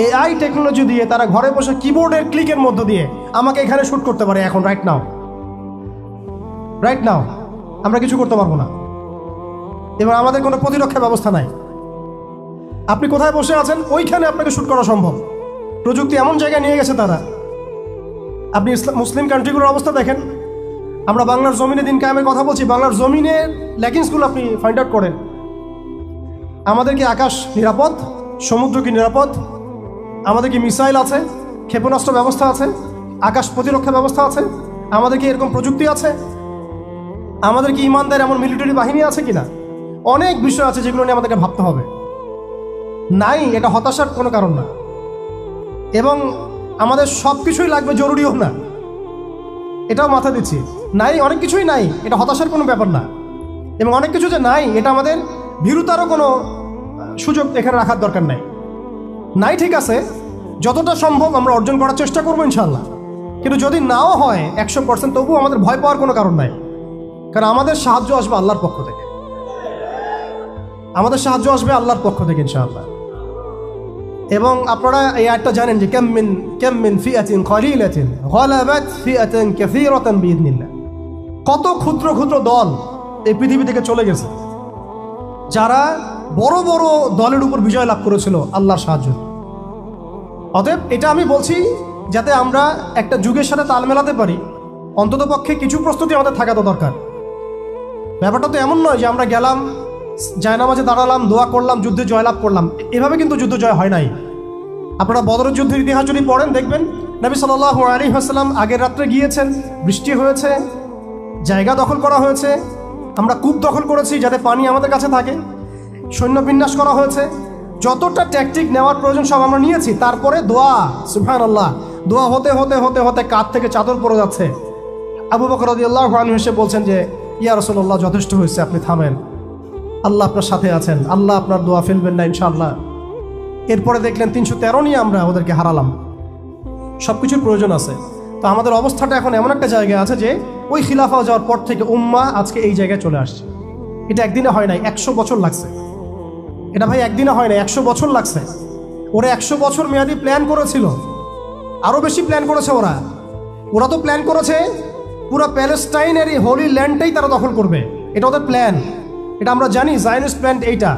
AI technology দিয়ে তারা ঘরে বসে কিবোর্ডের ক্লিকের মধ্য দিয়ে আমাকে এখানে শ্যুট করতে পারে এখন রাইট নাও আমরা কিছু করতে পারবো না, এবং আমাদের কোনো প্রতিরক্ষা ব্যবস্থা নাই। আপনি কোথায় বসে আছেন ওইখানে আপনাকে শ্যুট করা সম্ভব। প্রযুক্তি এমন জায়গায় নিয়ে গেছে তারা। আপনি মুসলিম কান্ট্রিগুলোর অবস্থা দেখেন। আমরা বাংলার জমিনে দিন কায়েমের কথা বলছি, বাংলার জমিনের ল্যাকিংসগুলো আপনি ফাইন্ড আউট করেন। আমাদের কি আকাশ নিরাপদ? সমুদ্র কি নিরাপদ? আমাদের কি মিসাইল আছে, ক্ষেপণাস্ত্র ব্যবস্থা আছে, আকাশ প্রতিরক্ষা ব্যবস্থা আছে? আমাদের কি এরকম প্রযুক্তি আছে? আমাদের কি ইমানদার এমন মিলিটারি বাহিনী আছে কিনা? অনেক বিষয় আছে যেগুলো নিয়ে আমাদেরকে ভাবতে হবে। নাই, এটা হতাশার কোনো কারণ না। এবং আমাদের সব কিছুই লাগবে, জরুরিও না, এটাও মাথা দিচ্ছি। নাই, অনেক কিছুই নাই, এটা হতাশার কোনো ব্যাপার না। এবং অনেক কিছু যে নাই, এটা আমাদের ভীরুতারও কোনো সুযোগ এখানে রাখার দরকার নাই। নাই, ঠিক আছে, যতটা সম্ভব আমরা অর্জন করার চেষ্টা করবো ইনশাআল্লাহ। কিন্তু যদি নাও হয় 100%, তবুও আমাদের ভয় পাওয়ার কোনো কারণ নাই। কারণ আমাদের সাহায্য আসবে আল্লাহর পক্ষ থেকে, আমাদের সাহায্য আসবে আল্লাহর পক্ষ থেকে ইনশাআল্লাহ। এবং আপনারা এই আয়াতটা জানেন যে কাম মিন ফিআতিন কলিলাতিন গালাবাত ফিআতান কাসীরাতান বিইذنিল্লাহ। কত ক্ষুদ্র ক্ষুদ্র দল এই পৃথিবী থেকে চলে গেছে, যারা বড় বড় দলের উপর বিজয় লাভ করেছিল আল্লাহর সাহায্য। অতএব এটা আমি বলছি যাতে আমরা একটা যুগের সাথে তাল মেলাতে পারি, অন্ততপক্ষে কিছু প্রস্তুতি আমাদের থাকা তো দরকার। ব্যাপারটা তো এমন নয় যে আমরা গেলাম, জায়নামাজে দাঁড়ালাম, দোয়া করলাম, যুদ্ধে জয়লাভ করলাম। এভাবে কিন্তু যুদ্ধ জয় হয় নাই। আপনারা বদরের যুদ্ধের ইতিহাস যদি পড়েন দেখবেন, নবী সাল্লাল্লাহু আলাইহি ওয়াসাল্লাম আগের রাত্রে গিয়েছেন, বৃষ্টি হয়েছে, জায়গা দখল করা হয়েছে, আমরা কূপ দখল করেছি যাতে পানি আমাদের কাছে থাকে, সৈন্য বিন্যাস করা হয়েছে, যতটা ট্যাকটিক নেওয়ার প্রয়োজন সব আমরা নিয়েছি। তারপরে দোয়া, সুবহানাল্লাহ, দোয়া হতে হতে হতে হতে কাঁধ থেকে চাদর পড়ে যাচ্ছে। আবু বকর রাদিয়াল্লাহু আনহু এসে বলছেন যে ইয়া রাসূলুল্লাহ, যথেষ্ট হয়েছে, আপনি থামেন, আল্লাহ আপনার সাথে আছেন, আল্লাহ আপনার দোয়া ফেলবেন না ইনশাআল্লাহ। এরপরে দেখলেন 313 নিয়ে আমরা ওদেরকে হারালাম। সব কিছুর প্রয়োজন আছে। তো আমাদের অবস্থাটা এখন এমন একটা জায়গায় আছে যে ওই খিলাফা যাওয়ার পর থেকে উম্মাহ আজকে এই জায়গায় চলে আসছে। এটা একদিনে হয় নাই, 100 বছর লাগছে। এটা ভাই একদিনে হয় নাই, 100 বছর লাগছে। ওরা 100 বছর মেয়াদি প্ল্যান করেছিল, আরও বেশি প্ল্যান করেছে ওরা তো প্ল্যান করেছে পুরো প্যালেস্টাইনের এই হোলি ল্যান্ডটাই তারা দখল করবে। এটা ওদের প্ল্যান, এটা আমরা জানি। জায়নিস্ট প্ল্যান এইটা,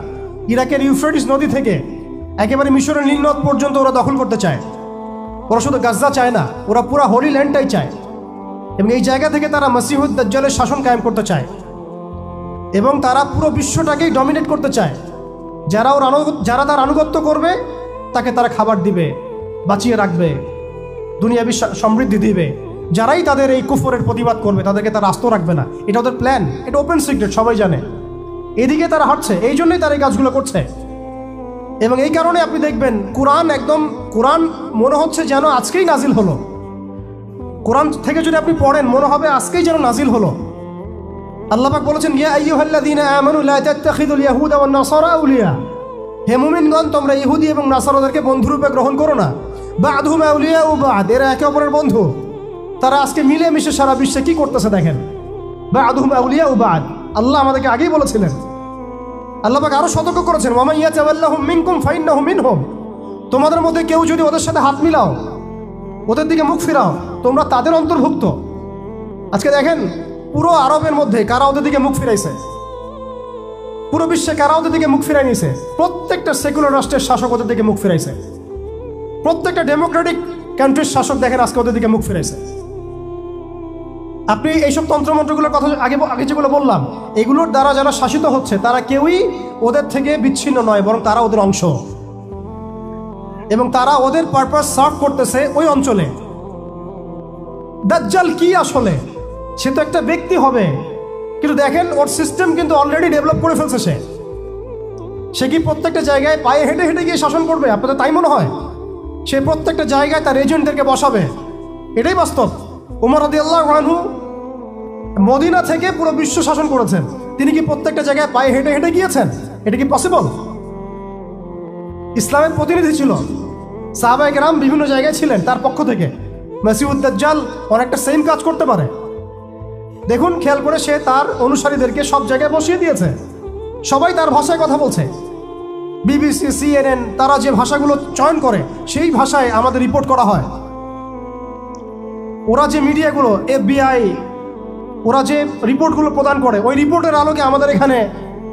ইরাকের ইউফ্রেটিস নদী থেকে একেবারে মিশরের নীল নদ পর্যন্ত ওরা দখল করতে চায়। ওরা শুধু গাজা চায় না, ওরা পুরো হোলি ল্যান্ডটাই চায়। এবং এই জায়গা থেকে তারা মসিহুদ দাজ্জালের শাসন কায়েম করতে চায়, এবং তারা পুরো বিশ্বটাকেই ডমিনেট করতে চায়। যারা তার আনুগত্য করবে তাকে তারা খাবার দিবে, বাঁচিয়ে রাখবে, দুনিয়াবি সমৃদ্ধি দিবে। যারাই তাদের এই কুফরের প্রতিবাদ করবে তাদেরকে তারা আস্ত রাখবে না। এটা ওদের প্ল্যান, এটা ওপেন সিক্রেট, সবাই জানে। এদিকে তারা হাঁটছে, এই জন্যই তারা এই কাজগুলো করছে। এবং এই কারণে আপনি দেখবেন কোরআন মনে হচ্ছে যেন আজকেই নাজিল হলো। কোরআন থেকে যদি আপনি পড়েন মনে হবে আজকেই যেন নাজিল হলো। আল্লাহ পাক বলেছেন, ইয়া আইয়ুহাল্লাযীনা আমানু লা তাত্তাখিযুল ইয়াহুদা ওয়ান নাসারা আউলিয়া। হে মুমিনগণ, তোমরা ইহুদি এবং নাসারাদেরকে বন্ধুরূপে গ্রহণ করো না। বা'দুহুম আউলিয়াউ বা'দ, এরা একে অপরের বন্ধু। তারা আজকে মিলে মিশে সারা বিশ্বে কি করতেছে দেখেন। বা'দুহুম আউলিয়াউ বা'দ, আল্লাহ আমাদেরকে আগেই বলেছিলেন। আল্লাহ পাক আরো সতর্ক করেছেন, ওয়া মান ইয়াতাওয়াল্লাহুম মিনকুম ফাইন্নাহু মিনহুম। তোমাদের মধ্যে কেউ যদি ওদের সাথে হাত মিলাও, ওদের দিকে মুখ ফিরাও, তোমরা তাদের অন্তর্ভুক্ত। আজকে দেখেন পুরো আরবের মধ্যে কারা ওদের দিকে মুখ ফিরাইছে, পুরো বিশ্বে কারা ওদের দিকে মুখ ফিরাই নিয়েছে। প্রত্যেকটা সেকুলার রাষ্ট্রের শাসক ওদের দিকে মুখ ফিরাইছে। প্রত্যেকটা ডেমোক্রেটিক কান্ট্রির শাসক দেখেন আজকে ওদের দিকে মুখ ফিরাইছে। আপনি এইসব তন্ত্রমন্ত্রগুলোর কথা আগে যেগুলো বললাম, এগুলোর দ্বারা যারা শাসিত হচ্ছে তারা কেউই ওদের থেকে বিচ্ছিন্ন নয়, বরং তারা ওদের অংশ, এবং তারা ওদের পারপাস সার্ভ করতেছে ওই অঞ্চলে। দাজ্জাল কি আসলে? সে তো একটা ব্যক্তি হবে, কিন্তু দেখেন ওর সিস্টেম কিন্তু অলরেডি ডেভেলপ করে ফেলছে। সে কি প্রত্যেকটা জায়গায় পায়ে হেঁটে হেঁটে গিয়ে শাসন করবে? আপনাদের তাই মনে হয়? সে প্রত্যেকটা জায়গায় তার এজেন্টদেরকে বসাবে, এটাই বাস্তব। ওমর রাদিয়াল্লাহু আনহু মদিনা থেকে পুরো বিশ্ব শাসন করেছেন। তিনি কি প্রত্যেকটা জায়গায় পায়ে হেঁটে হেঁটে গিয়েছেন? এটা কি পসিবল? ইসলামের প্রতিনিধি ছিল, সাহাবায়ে কেরাম বিভিন্ন জায়গায় ছিলেন তার পক্ষ থেকে। মসিহুদ দাজ্জাল অনেকটা সেম কাজ করতে পারে। দেখুন, খেয়াল করে সে তার অনুসারীদেরকে সব জায়গায় বসিয়ে দিয়েছে, সবাই তার ভাষায় কথা বলছে। BBC, CNN তারা যে ভাষাগুলো চয়ন করে সেই ভাষায় আমাদের রিপোর্ট করা হয়। ওরা যে মিডিয়াগুলো, FBI, ওরা যে রিপোর্টগুলো প্রদান করে, ওই রিপোর্টের আলোকে আমাদের এখানে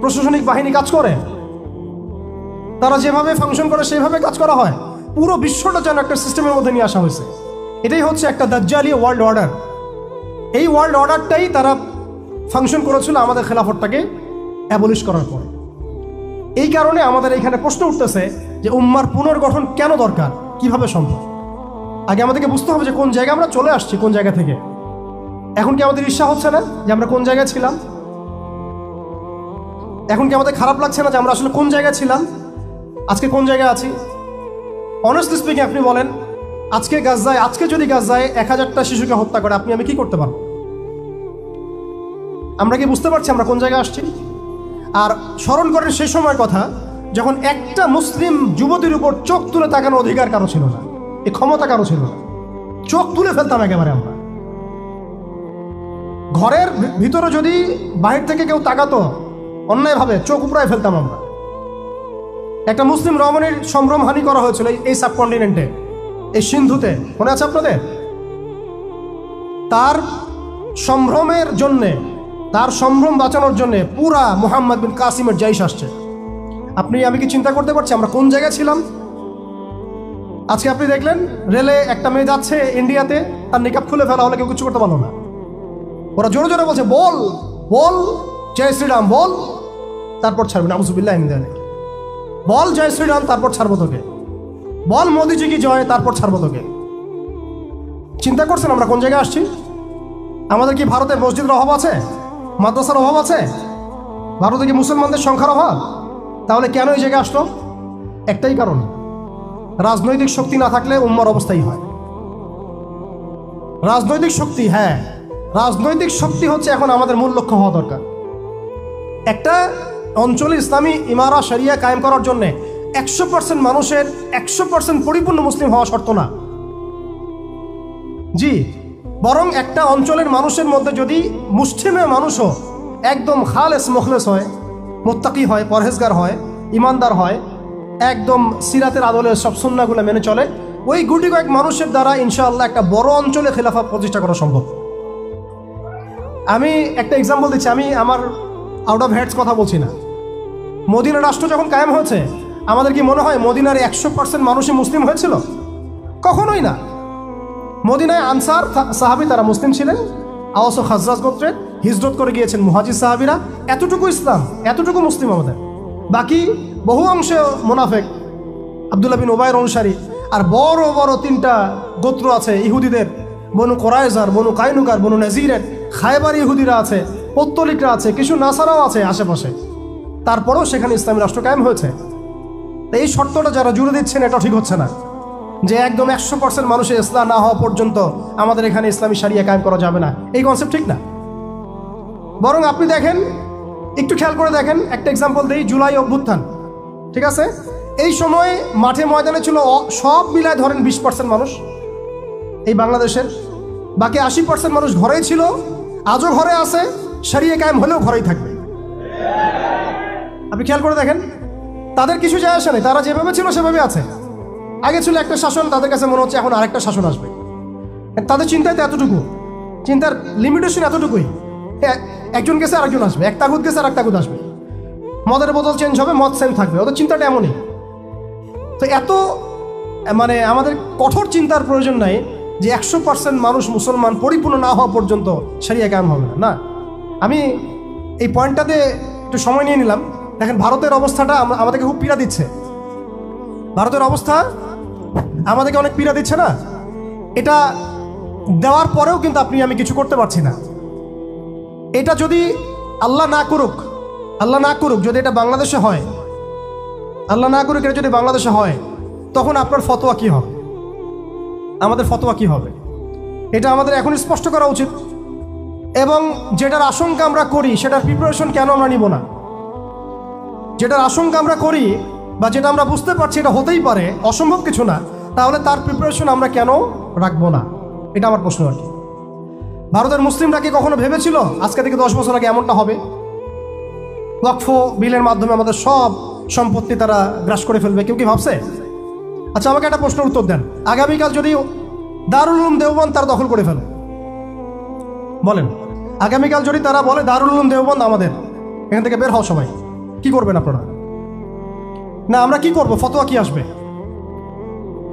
প্রশাসনিক বাহিনী কাজ করে। তারা যেভাবে ফাংশন করে সেইভাবে কাজ করা হয়। পুরো বিশ্বটা যেন একটা সিস্টেমের মধ্যে নিয়ে আসা হয়েছে। এটাই হচ্ছে একটা দাজ্জালি ওয়ার্ল্ড অর্ডার। এই ওয়ার্ল্ড অর্ডারটাই তারা ফাংশন করেছিল আমাদের খেলাফতটাকে অ্যাবলিশ করার পরে। এই কারণে আমাদের এখানে প্রশ্ন উঠতেছে যে উম্মার পুনর্গঠন কেন দরকার, কিভাবে সম্ভব। আগে আমাদেরকে বুঝতে হবে যে কোন জায়গায় আমরা চলে আসছি, কোন জায়গা থেকে। এখন কি আমাদের ঈর্ষা হচ্ছে না যে আমরা কোন জায়গায় ছিলাম? এখন কি আমাদের খারাপ লাগছে না যে আমরা আসলে কোন জায়গায় ছিলাম, আজকে কোন জায়গায় আছি? অনেস্টলি স্পিকিং আপনি বলেন, আজকে যদি গাজায় 1000টা শিশুকে হত্যা করে আপনি আমি কি করতে পারবো? আমরা কি বুঝতে পারছি আমরা কোন জায়গায় আসছি? আর স্মরণ করেন সেই সময়ের কথা যখন একটা মুসলিম যুবতীর উপর চোখ তুলে তাকানোর অধিকার কারো ছিল না, এই ক্ষমতা কারো ছিল না। চোখ তুলে ফেলতাম একেবারে আমরা। ঘরের ভিতরে যদি বাহির থেকে কেউ তাকাতো অন্যায়ভাবে চোখ উপড়ায় ফেলতাম আমরা। একটা মুসলিম রমণীর সম্ভ্রমহানি করা হয়েছিল এই সাবকন্টিনেন্টে, এই সিন্ধুতে, মনে আছে আপনাদের? তার সম্ভ্রমের জন্যে, তার সম্ভ্রম বাঁচানোর জন্যে পুরা মুহাম্মদ বিন কাসিমের জাইশ আসছে। আপনি আমি কি চিন্তা করতে পারছি আমরা কোন জায়গায় ছিলাম? আজকে আপনি দেখলেন রেলে একটা মেয়ে যাচ্ছে ইন্ডিয়াতে, তার নিকাব খুলে ফেলা হলে কেউ কিছু করতে পারলো না। ওরা জোরে জোরে বলছে বল বল জয় শ্রীরাম বল, তারপর ছাড়বে না, নাউজুবিল্লাহ মিন যালিক। বল জয় শ্রীরাম, তারপর ছাড়বো তোকে। বল মোদিজি কি জয়, তারপর ছাড়বো তোকে। চিন্তা করছেন আমরা কোন জায়গায় আসছি? আমাদের কি ভারতে মসজিদের অভাব আছে, মাদ্রাসার অভাব আছে? ভারতে কি মুসলমানদের সংখ্যার অভাব? তাহলে কেন এই জায়গায় আসলো? একটাই কারণ, রাজনৈতিক শক্তি না থাকলে উম্মার অবস্থাই হয়। রাজনৈতিক শক্তি, হ্যাঁ রাজনৈতিক শক্তি হচ্ছে এখন আমাদের মূল লক্ষ্য হওয়া দরকার। একটা অঞ্চলে ইসলামী ইমারা শরিয়া কায়েম করার জন্য 100% মানুষের 100% পরিপূর্ণ মুসলিম হওয়া শর্ত না। জি, বরং একটা অঞ্চলের মানুষের মধ্যে যদি মুসলিমের মানুষও একদম খালেস মুখলেস হয়, মুত্তাকি হয়, পরহেজগার হয়, ইমানদার হয়, একদম সিরাতের আদলে সব সুন্নাহগুলো মেনে চলে, ওই গুটি কয়েক মানুষের দ্বারা ইনশাআল্লাহ একটা বড় অঞ্চলে খেলাফত প্রতিষ্ঠা করা সম্ভব। আমি একটা এক্সাম্পল দিচ্ছি, আমি আমার আউট অফ হেডস কথা বলছি না। মদিনা রাষ্ট্র যখন কায়েম হয়েছে, আমাদের কি মনে হয় মদিনার 100% মানুষই মুসলিম হয়েছিল? কখনোই না। মদিনায় আনসার সাহাবী তারা মুসলিম ছিলেন, আওস ও খাজরাজ গোত্রের, হিজরত করে গিয়েছেন মুহাজির সাহাবীরা, এতটুকু ইসলাম, এতটুকু মুসলিম আমাদের। বাকি বহু অংশে মুনাফেক, আব্দুল্লাহ বিন উবাইর অনুসারী, আর বড় বড় 3টা গোত্র আছে ইহুদিদের, বনু কোরাইজার, বনু কাইনুকার, বনু নাজিরের, খায়বার ইহুদিরা আছে, পত্তলিকরা আছে, কিছু নাসারাও আছে আশেপাশে। তারপরেও সেখানে ইসলামী রাষ্ট্র কায়েম হয়েছে। এই শর্তটা যারা জুড়ে দিচ্ছেন এটা ঠিক হচ্ছে না, যে একদম 100% মানুষের ইসলাম না হওয়া পর্যন্ত আমাদের এখানে ইসলামী শরিয়া কায়েম করা যাবে না, এই কনসেপ্ট ঠিক না। বরং আপনি দেখেন, একটু খেয়াল করে দেখেন, একটা এক্সাম্পল দিই, জুলাই অভ্যুত্থান, ঠিক আছে? এই সময় মাঠে ময়দানে ছিল সব মিলায় ধরেন 20% মানুষ এই বাংলাদেশের, বাকি 80% মানুষ ঘরেই ছিল, আজও ঘরে আছে, শরিয়া কায়েম হলেও ঘরেই থাকবে। আপনি খেয়াল করে দেখেন, তাদের কিছু যায় আসে নাই, তারা যেভাবে ছিল সেভাবে আছে। আগে ছিল একটা শাসন, তাদের কাছে মনে হচ্ছে এখন আরেকটা শাসন আসবে। তাদের চিন্তায় তো এতটুকু, চিন্তার লিমিটেশন এতটুকুই। একজন গেছে আরেকজন আসবে, এক তাগুত গেছে আর এক তাগুত আসবে, মদের বোতল চেঞ্জ হবে, মদ সেম থাকবে, ওদের চিন্তাটা এমনই। তো এত মানে আমাদের কঠোর চিন্তার প্রয়োজন নাই যে 100% মানুষ মুসলমান পরিপূর্ণ না হওয়া পর্যন্ত শরিয়া কায়েম হবে না। না, আমি এই পয়েন্টটাতে একটু সময় নিয়ে নিলাম। দেখেন ভারতের অবস্থাটা আমাদেরকে খুব পীড়া দিচ্ছে। ভারতের অবস্থা আমাদেরকে অনেক পীড়া দিচ্ছে না? এটা দেওয়ার পরেও কিন্তু আপনি আমি কিছু করতে পারছি না। এটা যদি আল্লাহ না করুক যদি এটা বাংলাদেশে হয়, আল্লাহ না করুক এটা যদি বাংলাদেশে হয়, তখন আপনার ফতোয়া কি হবে, আমাদের ফতোয়া কি হবে, এটা আমাদের এখন স্পষ্ট করা উচিত। এবং যেটার আশঙ্কা আমরা করি সেটার প্রিপারেশন কেন আমরা নিব না? যেটার আশঙ্কা আমরা করি বা যেটা আমরা বুঝতে পারছি এটা হতেই পারে, অসম্ভব কিছু না, তাহলে তার প্রিপারেশন আমরা কেন রাখবো না? এটা আমার প্রশ্ন আর কি। ভারতের মুসলিমরা কি কখনো ভেবেছিল আজকে থেকে 10 বছর আগে এমনটা হবে? ওয়াকফ বিলের মাধ্যমে আমাদের সব সম্পত্তি তারা গ্রাস করে ফেলবে, কেউ কি ভাবছে? আচ্ছা আমাকে একটা প্রশ্নের উত্তর দেন, আগামীকাল যদি দারুল উলুম দেওবন্দ তারা দখল করে ফেলে, বলেন আগামীকাল যদি তারা বলে দারুল উলুম দেওবন্দ আমাদের, এখান থেকে বের হও সবাই, কি করবেন আপনারা? না আমরা কি করব? ফতোয়া কি আসবে?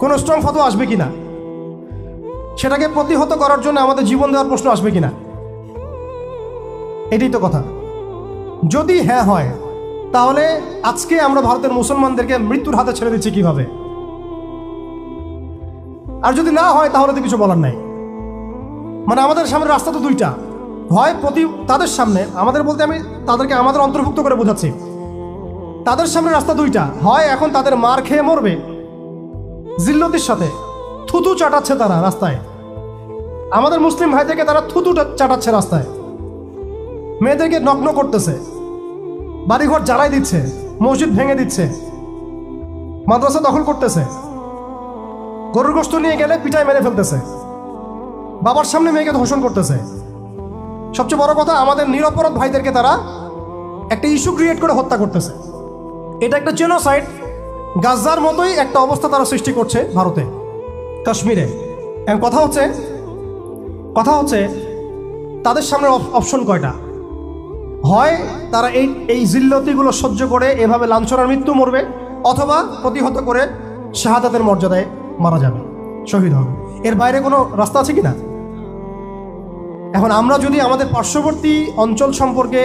কোনো স্ট্রং ফতোয়া আসবে কিনা? সেটাকে প্রতিহত করার জন্য আমাদের জীবন দেওয়ার প্রশ্ন আসবে কিনা? এটাই তো কথা। যদি হ্যাঁ হয় তাহলে আজকে আমরা ভারতের মুসলমানদেরকে মৃত্যুর হাতে ছেড়ে দিচ্ছি কিভাবে? আর যদি না হয় তাহলে তো কিছু বলার নাই। মানে আমাদের সামনে রাস্তা তো দুইটা, হয় তাদের সামনে, আমাদের বলতে আমি তাদেরকে আমাদের অন্তর্ভুক্ত করে বোঝাচ্ছি, তাদের সামনে রাস্তা দুইটা, হয় এখন তাদের মার খেয়ে মরবে জিল্লতির সাথে, থুতু চাটাচ্ছে তারা রাস্তায়, আমাদের মুসলিম ভাইদেরকে তারা থুতু চাটাচ্ছে রাস্তায়, মেয়েদেরকে নগ্ন করতেছে, বাড়িঘর জ্বালাই দিচ্ছে, মসজিদ ভেঙে দিচ্ছে, মাদ্রাসা দখল করতেছে, গরুর গোশত নিয়ে গেলে পিটায় মেরে ফেলতেছে, বাবার সামনে মেয়েকে ধর্ষণ করতেছে। সবচেয়ে বড় কথা, আমাদের নিরপরাধ ভাইদেরকে তারা একটা ইস্যু ক্রিয়েট করে হত্যা করতেছে। এটা একটা জেনোসাইড, গাজার মতোই একটা অবস্থা তারা সৃষ্টি করছে ভারতে, কাশ্মীরে। এখন কথা হচ্ছে তাদের সামনে অপশন কয়টা? হয় তারা এই জিল্লতিগুলো সহ্য করে এভাবে লাঞ্ছনার মৃত্যু মরবে, অথবা প্রতিহত করে শাহাদাতের মর্যাদায় মারা যাবে, শহীদ হবে। এর বাইরে কোনো রাস্তা আছে কি না? এখন আমরা যদি আমাদের পার্শ্ববর্তী অঞ্চল সম্পর্কে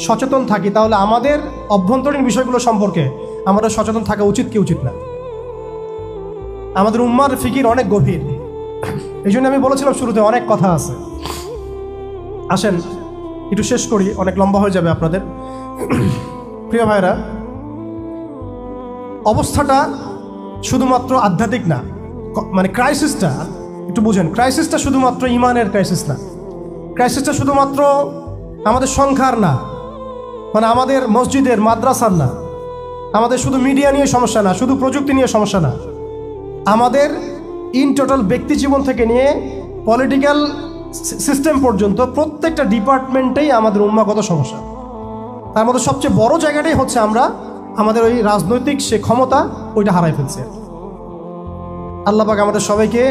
সচেতন থাকি, তাহলে আমাদের অভ্যন্তরীণ বিষয়গুলো সম্পর্কে আমাদের সচেতন থাকা উচিত কি উচিত না? আমাদের উম্মার ফিকির অনেক গভীর, এই জন্য আমি বলেছিলাম শুরুতে অনেক কথা আছে। আসেন একটু শেষ করি, অনেক লম্বা হয়ে যাবে আপনাদের। প্রিয় ভাইরা, অবস্থাটা শুধুমাত্র আধ্যাত্মিক না, মানে ক্রাইসিসটা একটু বুঝেন, ক্রাইসিসটা শুধুমাত্র ইমানের ক্রাইসিস না, ক্রাইসিসটা শুধুমাত্র আমাদের সংখ্যার না, মানে আমাদের মসজিদের মাদ্রাসার না, আমাদের শুধু মিডিয়া নিয়ে সমস্যা না, শুধু প্রযুক্তি নিয়ে সমস্যা না, আমাদের ইন টোটাল ব্যক্তি জীবন থেকে নিয়ে পলিটিক্যাল সিস্টেম পর্যন্ত প্রত্যেকটা ডিপার্টমেন্টেই আমাদের উম্মাগত সমস্যা। তার মধ্যে সবচেয়ে বড় জায়গাটাই হচ্ছে আমরা আমাদের ওই রাজনৈতিক সে ক্ষমতা ওইটা হারাই ফেলছে। আল্লাহ পাক আমাদের সবাইকে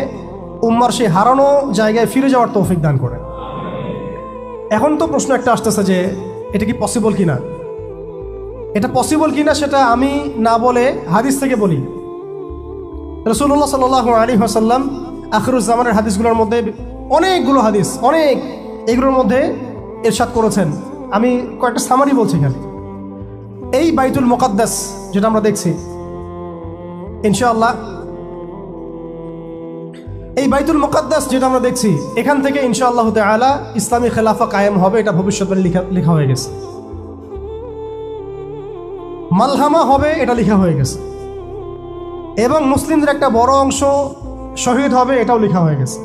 উম্মার সেই হারানো জায়গায় ফিরে যাওয়ার তৌফিক দান করে। এখন তো প্রশ্ন একটা আসতেছে যে এটা কি পসিবল কিনা, এটা পসিবল কিনা সেটা আমি না বলে হাদিস থেকে বলি। রাসূলুল্লাহ সাল্লাল্লাহু আলাইহি ওয়াসাল্লাম আখিরুজ্জামানের হাদিসগুলোর মধ্যে অনেকগুলো হাদিস, এগুলোর মধ্যে ইরশাদ করেছেন। আমি কয়েকটা সামারি বলছি এখানে। এই বাইতুল মুকাদ্দাস যেটা আমরা দেখছি, ইনশাআল্লাহ এই বাইতুল মুকাদ্দাস যেটা আমরা দেখছি, এখান থেকে ইনশাআল্লাহ তাআলা ইসলামী খেলাফা কায়েম হবে, এটা ভবিষ্যতে লেখা হয়ে গেছে। মালহামা হবে, এটা লেখা হয়ে গেছে। এবং মুসলিমদের একটা বড় অংশ শহীদ হবে, এটাও লেখা হয়ে গেছে।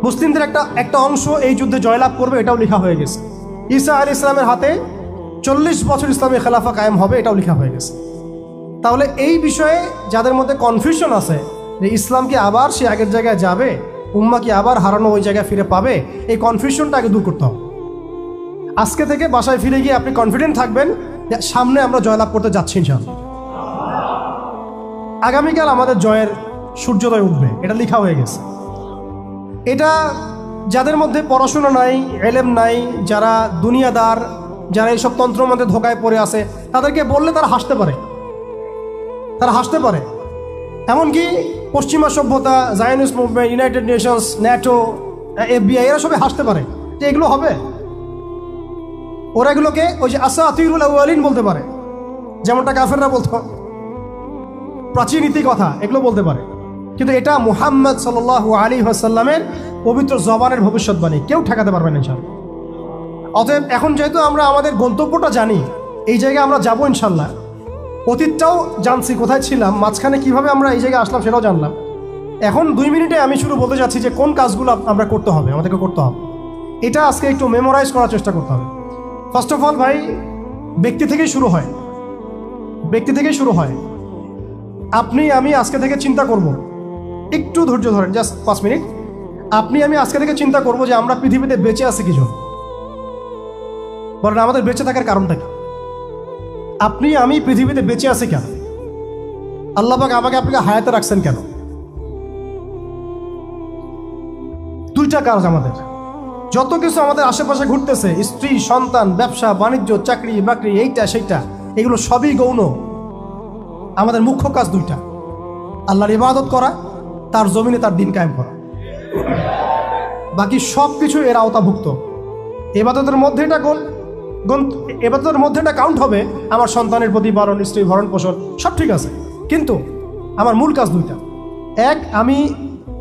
মুসলিমদের একটা অংশ এই যুদ্ধে জয়লাভ করবে, এটাও লেখা হয়ে গেছে। ঈসা আলাইহিস সালামের হাতে 40 বছর ইসলামী খেলাফা কায়েম হবে, এটাও লেখা হয়ে গেছে। তাহলে এই বিষয়ে যাদের মধ্যে কনফিউশন আছে যে ইসলাম কি আবার সে আগের জায়গায় যাবে, উম্মাহ কি আবার হারানো ওই জায়গায় ফিরে পাবে, এই কনফিউশনটা আগে দূর করতে হবে। আজকে থেকে বাসায় ফিরে গিয়ে আপনি কনফিডেন্ট থাকবেন যে সামনে আমরা জয়লাভ করতে যাচ্ছি ইনশাআল্লাহ। আগামীকাল আমাদের জয়ের সূর্যোদয় উঠবে, এটা লেখা হয়ে গেছে। এটা যাদের মধ্যে পড়াশোনা নাই, এলেম নাই, যারা দুনিয়াদার, যারা এইসব তন্ত্রের মধ্যে ধোকায় পড়ে আছে, তাদেরকে বললে তারা হাসতে পারে। এমনকি পশ্চিমা সভ্যতা, Zionist movement, United Nations, NATO, FBI এরা সবাই হাসতে পারে যে এগুলো হবে। ওরা এগুলোকে ওই যে আসাতিরুল আউয়ালিন বলতে পারে, যেমনটা কাফেররা বলতো, প্রাচীন ইতিকথা, এগুলো বলতে পারে। কিন্তু এটা মুহাম্মদ সাল্লাল্লাহু আলাইহি ওয়াসাল্লামের পবিত্র জবানের ভবিষ্যৎবাণী, কেউ ঠেকাতে পারবে না ইনশাআল্লাহ। অতএব এখন যেহেতু আমরা আমাদের গন্তব্যটা জানি, এই জায়গায় আমরা যাবো ইনশাআল্লাহ, অতীতটাও জানছি কোথায় ছিলাম, মাঝখানে কিভাবে আমরা এই জায়গায় আসলাম সেটাও জানলাম। এখন 2 মিনিটে আমি শুরু বলতে যাচ্ছি যে কোন কাজগুলো আমরা করতে হবে, আমাদেরকে করতে হবে। এটা আজকে একটু মেমোরাইজ করার চেষ্টা করতে হবে। ফার্স্ট অফ অল ভাই, ব্যক্তি থেকেই শুরু হয়। আপনি আমি আজকে থেকে চিন্তা করব, একটু ধৈর্য ধরেন, জাস্ট 5 মিনিট। আপনি আমি আজকে থেকে চিন্তা করব যে আমরা পৃথিবীতে বেঁচে আছি কি জন্য, বলেন আমাদের বেঁচে থাকার কারণটা কি? আপনি আমি পৃথিবীতে বেঁচে আছি কেন? আল্লাহ পাক আমাকে আপনাকে হায়াতে রাখছেন কেন? দুইটা কাজ আমাদের। যত কিছু আমাদের আশেপাশে ঘুরতেছে, স্ত্রী, সন্তান, ব্যবসা বাণিজ্য, চাকরি বাকরি, এইটা সেইটা, এগুলো সবই গৌণ। আমাদের মুখ্য কাজ দুইটা, আল্লাহর ইবাদত করা, তার জমিনে তার দিন কায়েম করা। বাকি সব কিছু এর আওতাভুক্ত। ইবাদতের মধ্যে এটা এবাদতের মধ্যে এটা কাউন্ট হবে, আমার সন্তানের প্রতিপালন, স্ত্রী ভরণ পোষণ সব ঠিক আছে, কিন্তু আমার মূল কাজ দুইটা। এক, আমি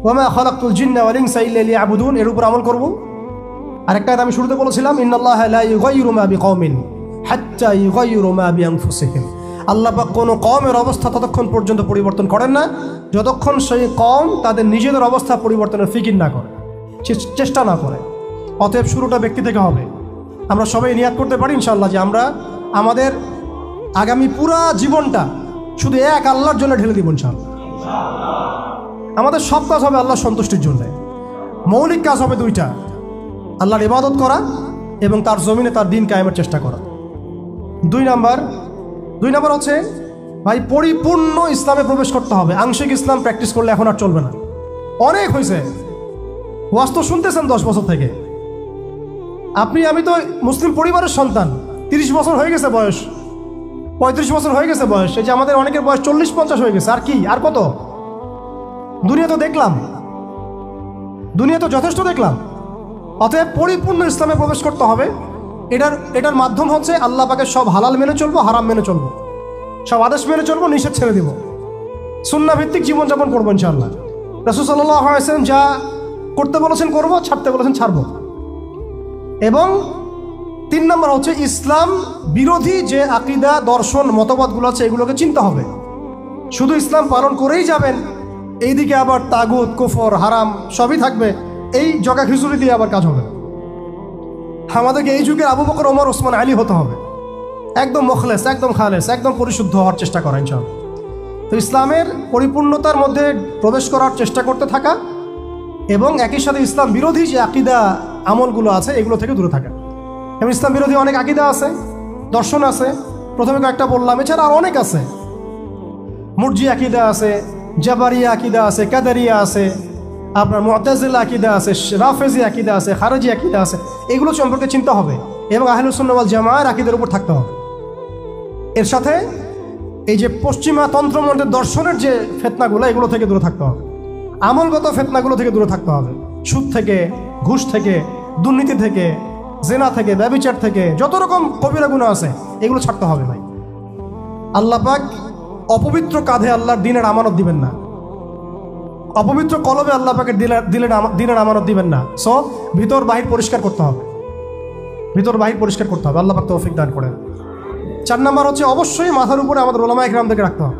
ওয়ামা খালাকতুল জিন্না ওয়াল ইনসা ইল্লা লিয়াবুদুন, এর উপর আমল করব। আরেকটা আমি শুরুতে বলেছিলাম, ইন্নাল্লাহা লা ইউগাইয়িরু মা বিকওমিন হাত্তা ইউগাইয়িরু মা বিআনফুসিহিম। আল্লাহ পাক কোনো কওমের অবস্থা ততক্ষণ পর্যন্ত পরিবর্তন করেন না যতক্ষণ সেই কওম তাদের নিজেদের অবস্থা পরিবর্তনের ফিকির না করে, চেষ্টা না করে। অতএব শুরুটা ব্যক্তি থেকে হবে। আমরা সবাই নিয়াত করতে পারি ইনশাআল্লাহ যে আমরা আমাদের আগামী পুরা জীবনটা শুধু এক আল্লাহর জন্য ঢেলে দিব ইনশাআল্লাহ। আমাদের সব কাজ হবে আল্লাহর সন্তুষ্টির জন্য। মৌলিক কাজ হবে দুইটা, আল্লাহর ইবাদত করা এবং তার জমিনে তার দিন কায়েমের চেষ্টা করা। দুই নাম্বার হচ্ছে ভাই, পরিপূর্ণ ইসলামে প্রবেশ করতে হবে। আংশিক ইসলাম প্র্যাকটিস করলে এখন আর চলবে না। অনেক হয়েছে, ওয়াজ তো শুনতেছেন 10 বছর থেকে। আমি তো মুসলিম পরিবারের সন্তান। 30 বছর হয়ে গেছে বয়স, 35 বছর হয়ে গেছে বয়স। এই যে আমাদের অনেকের বয়স 40-50 হয়ে গেছে। আর কি, আর কত? দুনিয়া তো দেখলাম, দুনিয়া তো যথেষ্ট দেখলাম। অতএব পরিপূর্ণ ইসলামে প্রবেশ করতে হবে। এটার মাধ্যম হচ্ছে আল্লাহ পাকের সব হালাল মেনে চলবো, হারাম মেনে চলবো, সব আদেশ মেনে চলবো, নিষেধ ছেড়ে দিব, সুন্নাহ ভিত্তিক জীবনযাপন করবো ইনশাআল্লাহ। রাসূল সাল্লাল্লাহু আলাইহি ওয়াসাল্লাম যা করতে বলেছেন করবো, ছাড়তে বলেছেন ছাড়বো। এবং 3 নম্বর হচ্ছে ইসলাম বিরোধী যে আকীদা, দর্শন, মতবাদগুলো আছে এগুলোকে চিনতে হবে। শুধু ইসলাম পালন করেই যাবেন, এইদিকে আবার তাগুত, কুফর, হারাম সবই থাকবে, এই জগা খিচুড়ি দিয়ে আবার কাজ হবে। আমাদেরকে এই যুগে আবু বকর, ওমর, ওসমান, আলী হতে হবে। একদম মুখলেস, একদম খালেস, একদম পরিশুদ্ধ হওয়ার চেষ্টা করা ইনশাআল্লাহ। তো ইসলামের পরিপূর্ণতার মধ্যে প্রবেশ করার চেষ্টা করতে থাকা এবং একই সাথে ইসলাম বিরোধী যে আকীদা আমলগুলো আছে এগুলো থেকে দূরে থাকা। এবং ইসলাম বিরোধী অনেক আকীদা আছে, দর্শন আছে, প্রথমে কয়েকটা বললাম, এছাড়া আর অনেক আছে। মুরজি আকীদা আছে, জাবারিয়া আকীদা আছে, কাদারিয়া আছে, আপনার মুতাজিলা আকীদা আছে, রাফেজি আকীদা আছে, খারেজি আকীদা আছে। এগুলো সম্পর্কে চিন্তা হবে এবং আহলুস সুন্নাহ ওয়াল জামাআর আকীদার উপর থাকতে হবে। এর সাথে এই যে পশ্চিমা তন্ত্রমন্ত্রের দর্শনের যে ফিতনাগুলো, এগুলো থেকে দূরে থাকতে হবে। আমলগত ফিতনাগুলো থেকে দূরে থাকতে হবে। সুদ থেকে, ঘুষ থেকে, দুর্নীতি থেকে, জেনা থেকে, ব্যভিচার থেকে, যত রকম কবিরা গুনাহ আছে এগুলো ছাড়তে হবে ভাই। আল্লাহ পাক অপবিত্র কাঁধে আল্লাহর দ্বীনের আমানত দিবেন না, অপবিত্র কলবে আল্লাহ পাকের দ্বীনের আমানত দিবেন না। সো ভিতর বাহির পরিষ্কার করতে হবে, ভিতর বাহির পরিষ্কার করতে হবে। আল্লাহ পাক তৌফিক দান করেন। 4 নম্বর হচ্ছে অবশ্যই মাথার উপরে আমাদের ওলামা ইকরামদেরকে রাখতে হবে।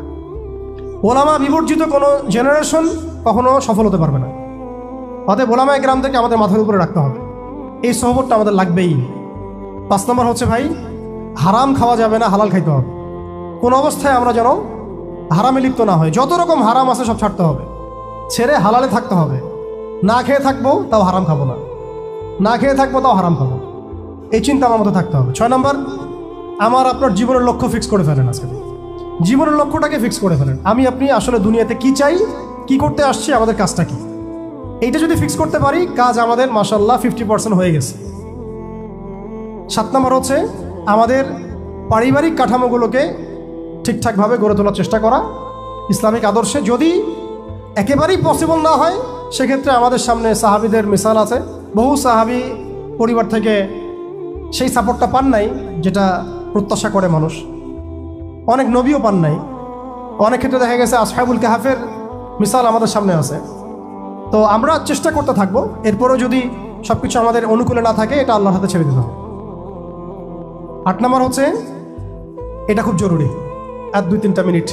ওলামা বিবর্জিত কোনো জেনারেশন কখনো সফল হতে পারবে না। অতএব ওলামা ইকরামদেরকে আমাদের মাথার উপরে রাখতে হবে, এই সহবতটা আমাদের লাগবেই। 5 নম্বর হচ্ছে ভাই, হারাম খাওয়া যাবে না, হালাল খাইতে হবে। কোন অবস্থায় আমরা যেন হারামে লিপ্ত না হয়। যত রকম হারাম আছে সব ছাড়তে হবে, ছেড়ে হালালে থাকতে হবে। না খেয়ে থাকবো তাও হারাম খাবো না, না খেয়ে থাকবো তাও হারাম খাবো, এই চিন্তা আমার মধ্যে থাকতে হবে। 6 নম্বর, আমার আপনার জীবনের লক্ষ্য ফিক্স করে ফেলেন। আজকে জীবনের লক্ষ্যটাকে ফিক্স করে ফেলেন। আপনি আসলে দুনিয়াতে কি চাই, কি করতে আসছি, আমাদের কাজটা কি, এইটা যদি ফিক্স করতে পারি, কাজ আমাদের মাশাআল্লাহ 50% হয়ে গেছে। 7 নম্বর হচ্ছে আমাদের পারিবারিক কাঠামোগুলোকে ঠিকঠাকভাবে গড়ে তোলার চেষ্টা করা ইসলামিক আদর্শে। যদি একেবারেই পসিবল না হয় সেক্ষেত্রে আমাদের সামনে সাহাবীদের মিসাল আছে। বহু সাহাবী পরিবার থেকে সেই সাপোর্টটা পান নাই যেটা প্রত্যাশা করে মানুষ, অনেক নবীও পান নাই। অনেক ক্ষেত্রে দেখা গেছে আসহাবুল কাহাফের মিসাল আমাদের সামনে আছে। তো আমরা চেষ্টা করতে থাকবো, এরপরেও যদি সব কিছু আমাদের অনুকূলে না থাকে এটা আল্লাহর হাতে ছেড়ে দিতে হবে। 8 নম্বর হচ্ছে, এটা খুব জরুরি, আর 2-3টা মিনিট।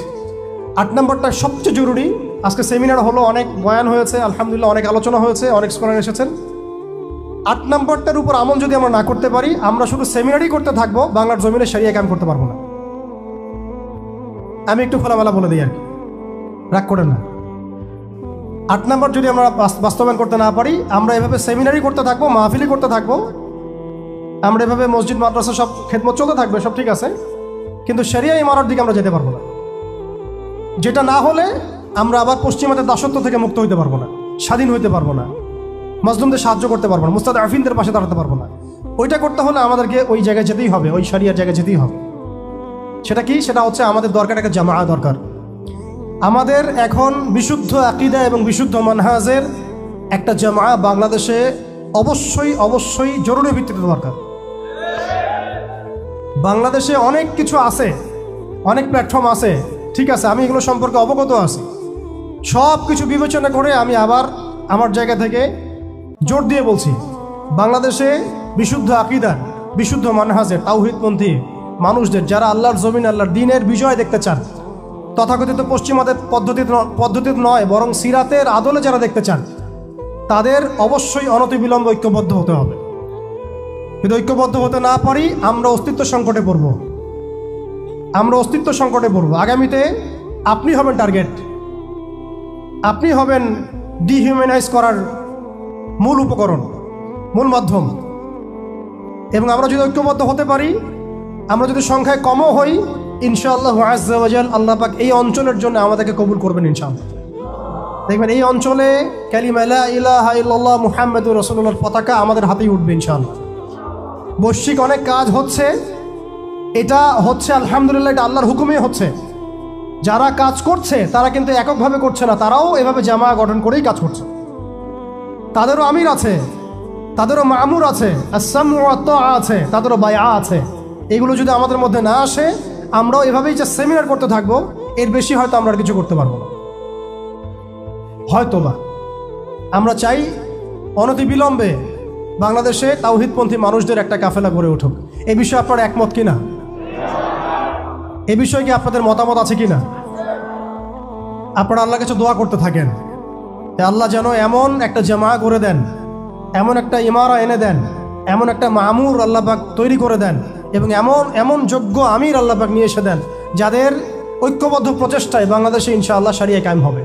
8 নম্বরটা সবচেয়ে জরুরি। আজকে সেমিনার হলো, অনেক বয়ান হয়েছে, আলহামদুলিল্লাহ অনেক আলোচনা হয়েছে, অনেক স্কলার এসেছেন। 8 নম্বরটার উপর আমল যদি আমরা না করতে পারি, আমরা শুধু সেমিনারই করতে থাকবো, বাংলার জমিনে শরিয়া কায়েম করতে পারবো না। আমি একটু খোলামেলা বলে দিই আর কি, রাগ করে না। 8 নম্বর যদি আমরা বাস্তবায়ন করতে না পারি, আমরা এভাবে সেমিনারই করতে থাকবো, মাহফিলই করতে থাকবো, আমরা এভাবে মসজিদ মাদ্রাসা সব খেদমত চলতে থাকবে, সব ঠিক আছে, কিন্তু শরিয়া ইমারতের দিকে আমরা যেতে পারবো না। যেটা না হলে আমরা আবার পশ্চিমাদের দাসত্ব থেকে মুক্ত হইতে পারবো না, স্বাধীন হইতে পারবো না, মাজলুমদের সাহায্য করতে পারবো না, মুস্তাদআফিনদের পাশে দাঁড়াতে পারবো না। ওইটা করতে হলে আমাদেরকে ওই জায়গায় যেতেই হবে, ওই শরিয়ার জায়গায় যেতেই হবে। সেটা কি? সেটা হচ্ছে আমাদের দরকার একটা জামাআ দরকার। আমাদের এখন বিশুদ্ধ আকীদা এবং বিশুদ্ধ মানহাজের একটা জামাআ বাংলাদেশে অবশ্যই অবশ্যই জরুরি ভিত্তিতে দরকার। বাংলাদেশে অনেক কিছু আছে, অনেক প্ল্যাটফর্ম আছে, ঠিক আছে, আমি এগুলো সম্পর্কে অবগত আছি। সব কিছু বিবেচনা করে আমি আবার আমার জায়গা থেকে জোর দিয়ে বলছি, বাংলাদেশে বিশুদ্ধ আকীদার, বিশুদ্ধ মানহাজের, তাওহীদপন্থী মানুষদের, যারা আল্লাহর জমিন, আল্লাহর দ্বীনের বিজয় দেখতে চান, তথাকথিত পশ্চিমাদের পদ্ধতিতে নয় বরং সিরাতের আদলে যারা দেখতে চান, তাদের অবশ্যই অনতিবিলম্বে ঐক্যবদ্ধ হতে হবে। যদি ঐক্যবদ্ধ হতে না পারি আমরা অস্তিত্ব সংকটে পড়ব, আমরা অস্তিত্ব সংকটে পড়ব। আগামীতে আপনি হবেন টার্গেট, আপনি হবেন ডিহিউম্যানাইজ করার মূল উপকরণ, মূল মাধ্যম। এবং আমরা যদি ঐক্যবদ্ধ হতে পারি, আমরা যদি সংখ্যায় কমও হই, ইনশাআল্লাহ আযজা ওয়া জাল আল্লাহ পাক এই অঞ্চলের জন্য আমাদেরকে কবুল করবেন ইনশাআল্লাহ। দেখবেন এই অঞ্চলে কালিমা লা ইলাহা ইল্লাল্লাহ মুহাম্মাদুর রাসূলুল্লাহর পতাকা আমাদের হাতেই উঠবে ইনশাআল্লাহ। বৈশ্বিক অনেক কাজ হচ্ছে, এটা হচ্ছে আলহামদুলিল্লাহ, এটা আল্লাহর হুকুমেই হচ্ছে। যারা কাজ করছে তারা কিন্তু এককভাবে করছে না, তারাও এভাবে জামা গঠন করেই কাজ করছে। তাদেরও আমির আছে, তাদেরও মামুর আছে, আস-সামউ ওয়াত তাআ আছে, তাদেরও বায়আ আছে। এগুলো যদি আমাদের মধ্যে না আসে, আমরাও এভাবেই যে সেমিনার করতে থাকবো, এর বেশি হয়তো আমরা আর কিছু করতে পারবো না। হয়তোবা আমরা চাই অনতিবিলম্বে বাংলাদেশে তাওহীদপন্থী মানুষদের একটা কাফেলা গড়ে উঠুক। এই বিষয়ে আপনারা একমত কিনা? এ বিষয়ে কি আপনাদের মতামত আছে কিনা? আপনারা আল্লাহর কাছে দোয়া করতে থাকেন, আল্লাহ যেন এমন একটা জামাআ করে দেন, এমন একটা ইমারা এনে দেন, এমন একটা মামুর আল্লাহ পাক তৈরি করে দেন, এবং এমন যোগ্য আমির আল্লাহ পাক নিয়ে এসে দেন, যাদের ঐক্যবদ্ধ প্রচেষ্টায় বাংলাদেশে ইনশাআল্লাহ শরিয়া কায়েম হবে।